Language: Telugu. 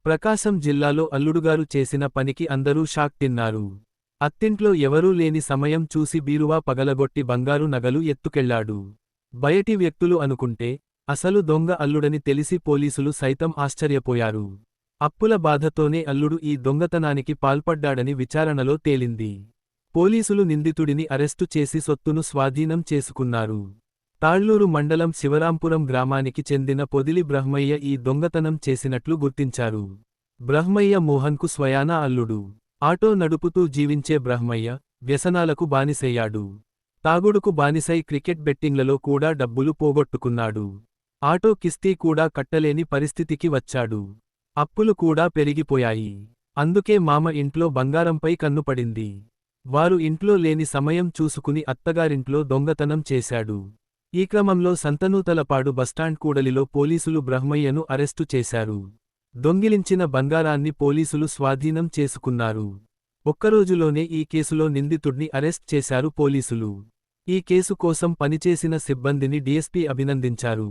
ప్రకాశం జిల్లాలో అల్లుడుగారు చేసిన పనికి అందరూ షాక్ తిన్నారు. అత్తింట్లో ఎవరూ లేని సమయం చూసి బీరువా పగలగొట్టి బంగారు నగలు ఎత్తుకెళ్లాడు. బయటి వ్యక్తులు అనుకుంటే అసలు దొంగ అల్లుడని తెలిసి పోలీసులు సైతం ఆశ్చర్యపోయారు. అప్పుల బాధతోనే అల్లుడు ఈ దొంగతనానికి పాల్పడ్డాడని విచారణలో తేలింది. పోలీసులు నిందితుడిని అరెస్టు చేసి సొత్తును స్వాధీనం చేసుకున్నారు. తాళ్లూరు మండలం శివరాంపురం గ్రామానికి చెందిన పొదిలి బ్రహ్మయ్య ఈ దొంగతనం చేసినట్లు గుర్తించారు. బ్రహ్మయ్య మోహన్కు స్వయానా అల్లుడు. ఆటో నడుపుతూ జీవించే బ్రహ్మయ్య వ్యసనాలకు బానిసయ్యాడు. తాగుడుకు బానిసై క్రికెట్ బెట్టింగ్లలో కూడా డబ్బులు పోగొట్టుకున్నాడు. ఆటో కిస్తీ కూడా కట్టలేని పరిస్థితికి వచ్చాడు. అప్పులు కూడా పెరిగిపోయాయి. అందుకే మామ ఇంట్లో బంగారంపై కన్నుపడింది. వారు ఇంట్లో లేని సమయం చూసుకుని అత్తగారింట్లో దొంగతనం చేశాడు. ఈ క్రమంలో సంతనూతలపాడు బస్టాండ్ కూడలిలో పోలీసులు బ్రహ్మయ్యను అరెస్టు చేశారు. దొంగిలించిన బంగారాన్ని పోలీసులు స్వాధీనం చేసుకున్నారు. ఒక్కరోజులోనే ఈ కేసులో నిందితుడ్ని అరెస్ట్ చేశారు పోలీసులు. ఈ కేసు కోసం పనిచేసిన సిబ్బందిని డీఎస్పీ అభినందించారు.